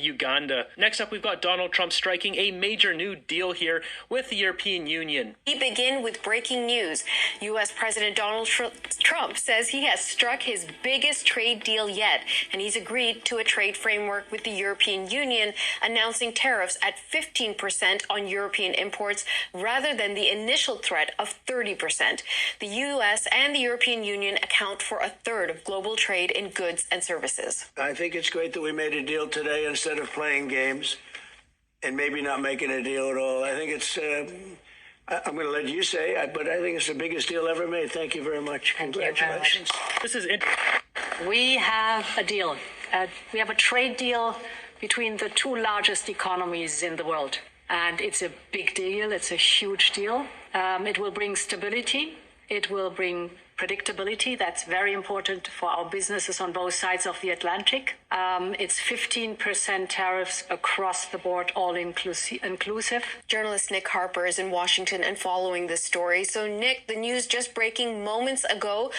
Uganda. Next up, we've got Donald Trump striking a major new deal here with the European Union. We begin with breaking news. U.S. President Donald Trump says he has struck his biggest trade deal yet, and he's agreed to a trade framework with the European Union, announcing tariffs at 15% on European imports rather than the initial threat of 30%. The U.S. and the European Union account for a third of global trade in goods and services. I think it's great that we made a deal today instead of playing games and maybe not making a deal at all. I think it's, I'm going to let you say, but I think it's the biggest deal ever made. Thank you very much. Congratulations. This is We have a deal. We have a trade deal between the two largest economies in the world. And it's a big deal. It's a huge deal. It will bring stability. It will bring predictability. That's very important for our businesses on both sides of the Atlantic. It's 15% tariffs across the board, all inclusive. Journalist Nick Harper is in Washington and following this story. So, Nick, the news just breaking moments ago.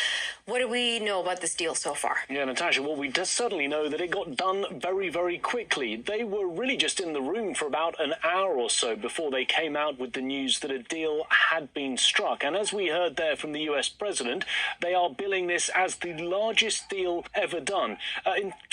What do we know about this deal so far? Yeah, Natasha, well, we just certainly know that it got done very, very quickly. They were really just in the room for about an hour or so before they came out with the news that a deal had been struck. And as we heard there from the US president, they are billing this as the largest deal ever done.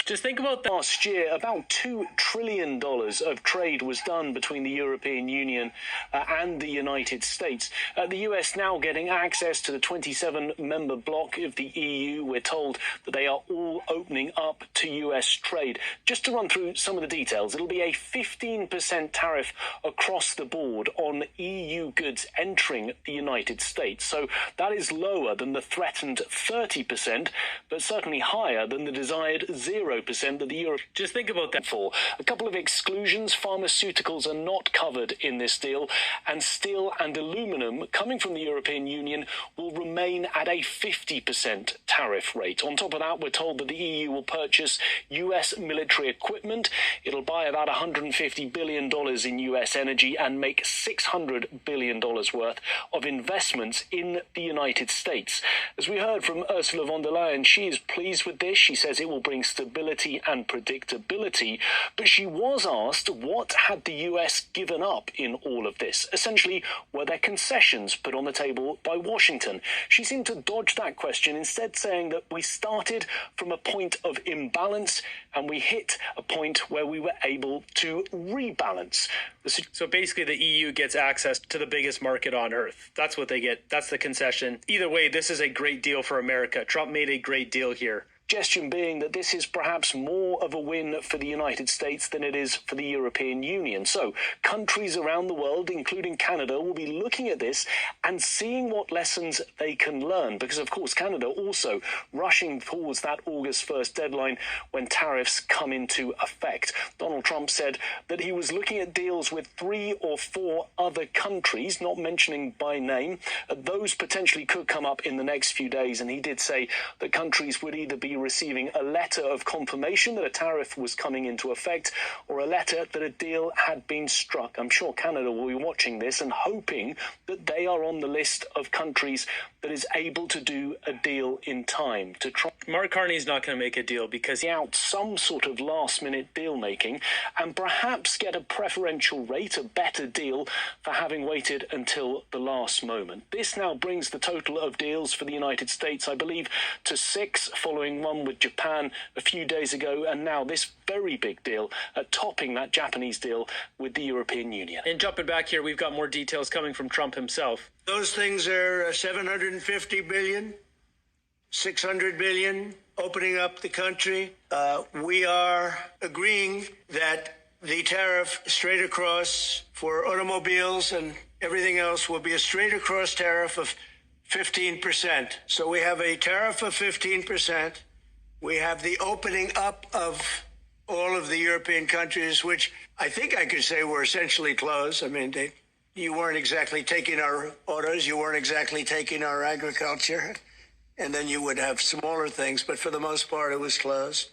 Just think about that. Last year, about $2 trillion of trade was done between the European Union and the United States. The US now getting access to the 27-member bloc of the EU. We're told that they are all opening up to US trade. Just to run through some of the details, it'll be a 15% tariff across the board on EU goods entering the United States. So that is lower than the threatened 30%, but certainly higher than the desired 0% that the Europe. Just think about that. For a couple of exclusions, pharmaceuticals are not covered in this deal, and steel and aluminum coming from the European Union will remain at a 50% tariff rate. On top of that, we're told that the EU will purchase US military equipment. It'll buy about $150 billion in US energy and make $600 billion worth of investments in the United States. As we heard from Ursula von der Leyen, she is pleased with this. She says it will bring stability and predictability, but she was asked what had the US given up in all of this. Essentially, were there concessions put on the table by Washington? She seemed to dodge that question, instead saying that we started from a point of imbalance and we hit a point where we were able to rebalance. So basically the EU gets access to the biggest market on earth. That's what they get. That's the concession. Either way, this is a great deal for America. Trump made a great deal here. Suggestion being that this is perhaps more of a win for the United States than it is for the European Union. So countries around the world, including Canada, will be looking at this and seeing what lessons they can learn. Because, of course, Canada also rushing towards that August 1st deadline when tariffs come into effect. Donald Trump said that he was looking at deals with 3 or 4 other countries, not mentioning by name. Those potentially could come up in the next few days. And he did say that countries would either be receiving a letter of confirmation that a tariff was coming into effect or a letter that a deal had been struck. I'm sure Canada will be watching this and hoping that they are on the list of countries that is able to do a deal in time. To try Mark Carney's not going to make a deal because out some sort of last-minute deal-making and perhaps get a preferential rate, a better deal for having waited until the last moment. This now brings the total of deals for the United States, I believe, to 6, following one with Japan a few days ago, and now this very big deal topping that Japanese deal with the European Union. And jumping back here, we've got more details coming from Trump himself. Those things are 750 billion, 600 billion, opening up the country. We are agreeing that the tariff straight across for automobiles and everything else will be a straight across tariff of 15%. So we have a tariff of 15%. We have the opening up of all of the European countries, which I think I could say were essentially closed. I mean, you weren't exactly taking our autos, you weren't exactly taking our agriculture, and then you would have smaller things, but for the most part, it was closed.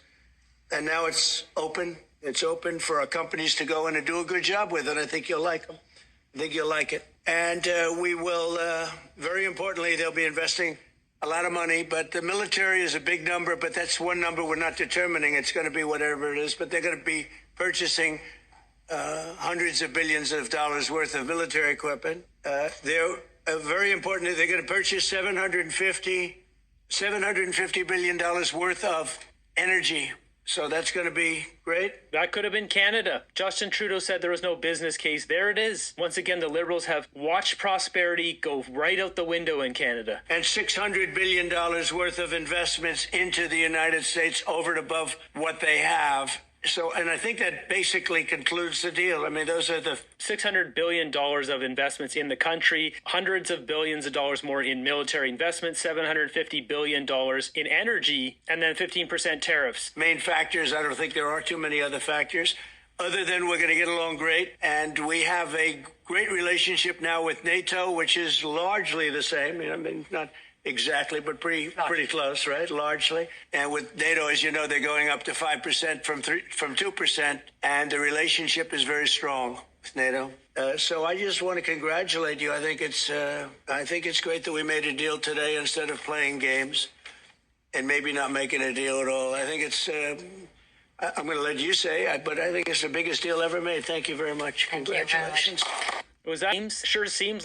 And now it's open. It's open for our companies to go in and do a good job with it. I think you'll like them. I think you'll like it. And we will, very importantly, they'll be investing a lot of money, but the military is a big number, but that's one number we're not determining. It's going to be whatever it is, but they're going to be purchasing hundreds of billions of dollars worth of military equipment. They're very important. They're going to purchase $750 billion worth of energy. So that's going to be great. That could have been Canada. Justin Trudeau said there was no business case. There it is. Once again, the Liberals have watched prosperity go right out the window in Canada. And $600 billion worth of investments into the United States over and above what they have. So, and I think that basically concludes the deal. I mean, those are the $600 billion of investments in the country, hundreds of billions of dollars more in military investments, $750 billion in energy, and then 15% tariffs. main factors. I don't think there are too many other factors other than we're going to get along great. And we have a great relationship now with NATO, which is largely the same. I mean, not exactly, but pretty close, right? Largely. And with NATO, as you know, they're going up to 5% from 2%, and the relationship is very strong with NATO. So I just want to congratulate you. I think it's great that we made a deal today instead of playing games and maybe not making a deal at all. I think it's. I'm going to let you say, but I think it's the biggest deal ever made. Thank you very much. Thank you very much. Congratulations. Was that sure seems like